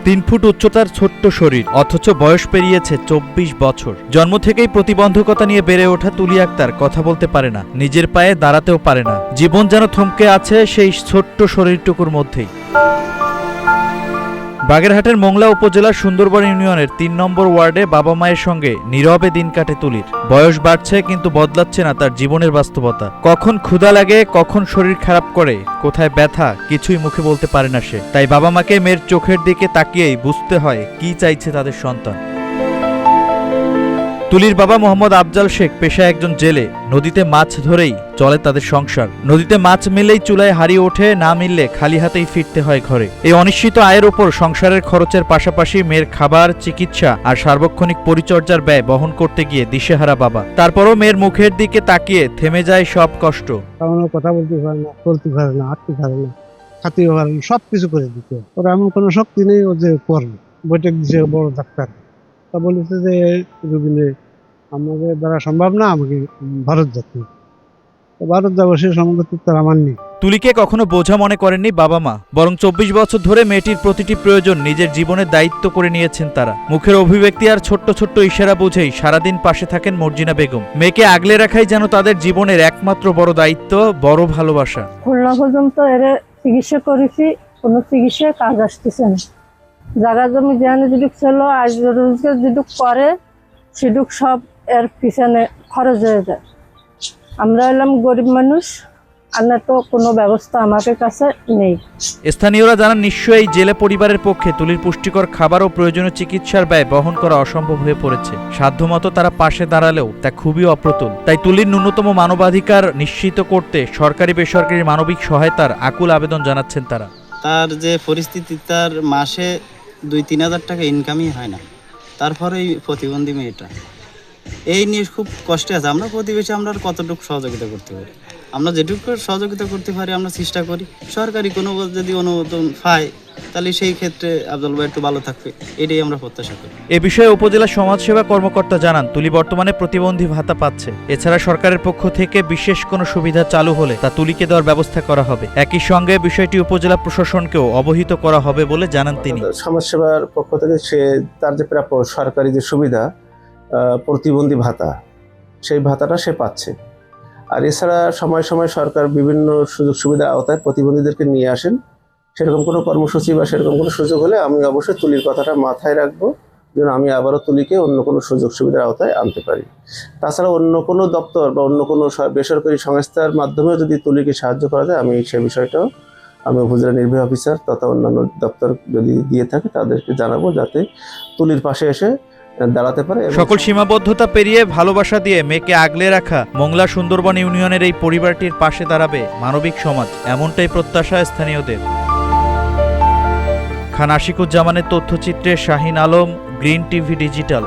3 foot উচ্চতার ছোট্ট শরীর, অথচ বয়স পেরিয়েছে 24 বছর। জন্ম থেকেই প্রতিবন্ধকতা নিয়ে বেড়ে ওঠা তুলি আক্তার কথা বলতে পারে না, নিজের পায়ে দাঁড়াতেও পারে না। জীবন যেন থমকে আছে সেই ছোট্ট শরীরটুকুর মধ্যেই। বাগেরহাটের মোংলা উপজেলার সুন্দরবন ইউনিয়নের 3 নম্বর ওয়ার্ডে বাবা মায়ের সঙ্গে নীরবে দিন কাটে তুলির। বয়স বাড়ছে কিন্তু বদলাচ্ছে না তার জীবনের বাস্তবতা। কখন ক্ষুধা লাগে, কখন শরীর খারাপ করে, কোথায় ব্যথা, কিছুই মুখে বলতে পারে না সে। তাই বাবা মাকে মেয়ের চোখের দিকে তাকিয়েই বুঝতে হয় কি চাইছে তাদের সন্তান। তুলির বাবা মোহাম্মদ আফজাল শেখ পেশায় একজন জেলে। নদীতে মাছ ধরেই চলে তাদের সংসার। নদীতে মাছ মিললেই চুলায় হাড়ি ওঠে, না মিললে খালি হাতেই ফিরতে হয় ঘরে। এই অনিশ্চিত আয়ের ওপর সংসারের খরচের পাশাপাশি মেয়ের খাবার, চিকিৎসা আর সার্বক্ষণিক পরিচর্যার ব্যয় বহন করতে গিয়ে দিশেহারা বাবা। তারপরও মেয়ের মুখের দিকে তাকিয়ে থেমে যায় সব কষ্ট। কথা বলতে পারে না, চলতে পারে না, হাঁটতে পারে না, খাতেও পারে না, সবকিছু করে দিতে। ওর এমন কোনো শক্তি নেই ও যে করবে। বৈঠক দিচ্ছে বড় ডাক্তার, তা বলেছে যে রুবিনে আমাদের দ্বারা সম্ভব না, আমাকে ভারত যেতে। ভারত যাবো সে সম্পত্তি তার আমার নেই। তুলিকে কখনো বোঝা মনে করেননি বাবা মা, বরং 24 বছর ধরে মেয়েটির প্রতিটি প্রয়োজন নিজের জীবনের দায়িত্ব করে নিয়েছেন তারা। মুখের অভিব্যক্তি আর ছোট্ট ছোট্ট ইশারা বুঝেই সারাদিন পাশে থাকেন মর্জিনা বেগম। মেয়েকে আগলে রাখাই যেন তাদের জীবনের একমাত্র বড় দায়িত্ব, বড় ভালোবাসা। খুলনা পর্যন্ত এর চিকিৎসা করেছি, কোনো চিকিৎসা কাজ আসতেছে না। জায়গা জমি যেখানে যেটুক ছিল আজ রোজগার যেটুক করে সেটুক সব এর পিছনে খরচ হয়ে যায়। আমরা এলাম গরিব মানুষ, আর না তো কোনো ব্যবস্থা আমাদের কাছে নেই। স্থানীয়রা জানান নিশ্চয়ই জেলে পরিবারের পক্ষে তুলির পুষ্টিকর খাবার ও প্রয়োজনীয় চিকিৎসার ব্যয় বহন করা অসম্ভব হয়ে পড়েছে। সাধ্যমতো তারা পাশে দাঁড়ালেও তা খুবই অপ্রতুল। তাই তুলির ন্যূনতম মানবাধিকার নিশ্চিত করতে সরকারি বেসরকারি মানবিক সহায়তার আকুল আবেদন জানাচ্ছেন তারা। তার যে পরিস্থিতি, তার মাসে 2-3 হাজার টাকা ইনকামই হয় না, তারপরে এই প্রতিবন্ধী মেয়েটা এই নিয়ে খুব কষ্টে আছে। আমরা প্রতিবেশী, আমরা কতটুকু সহযোগিতা করতে পারি, আমরা যেটুকু সহযোগিতা করতে পারি আমরা চেষ্টা করি। সরকারি কোনো যদি অনুমোদন পায় তাহলে সেই ক্ষেত্রে আফজাল ভাই একটু ভালো থাকবে, এটাই আমরা প্রত্যাশা করি। এ বিষয়ে উপজেলা সমাজসেবা কর্মকর্তা জানান, তুলি বর্তমানে প্রতিবন্ধী ভাতা পাচ্ছে। এছাড়া সরকারের পক্ষ থেকে বিশেষ কোনো সুবিধা চালু হলে তা তুলিকে দেওয়ার ব্যবস্থা করা হবে। একই সঙ্গে বিষয়টি উপজেলা প্রশাসনকেও অবহিত করা হবে বলে জানান তিনি। সমাজসেবার পক্ষ থেকে সে তার যে প্রাপ্য সরকারি যে সুবিধা প্রতিবন্ধী ভাতা, সেই ভাতাটা সে পাচ্ছে। আর এছাড়া সময় সময় সরকার বিভিন্ন সুযোগ সুবিধার আওতায় প্রতিবন্ধীদেরকে নিয়ে আসেন। সেরকম কোনো কর্মসূচি বা সেরকম কোনো সুযোগ হলে আমি অবশ্যই তুলির কথাটা মাথায় রাখবো, যেন আমি আবারও তুলিকে অন্য কোনো সুযোগ সুবিধার আওতায় আনতে পারি। তাছাড়া অন্য কোনো দপ্তর বা অন্য কোনো বেসরকারি সংস্থার মাধ্যমেও যদি তুলিকে সাহায্য করা যায়, আমি সে বিষয়টাও আমি উপজেলা নির্বাহী অফিসার তথা অন্যান্য দপ্তর যদি দিয়ে থাকে তাদেরকে জানাবো, যাতে তুলির পাশে এসে দাঁড়াতে পারে। সকল সীমাবদ্ধতা পেরিয়ে ভালোবাসা দিয়ে মেয়েকে আগলে রাখা মোংলা সুন্দরবন ইউনিয়নের এই পরিবারটির পাশে দাঁড়াবে মানবিক সমাজ, এমনটাই প্রত্যাশা স্থানীয়দের। খান আশিকুজ্জামানের তথ্যচিত্রে Shahin Alam, green TV digital.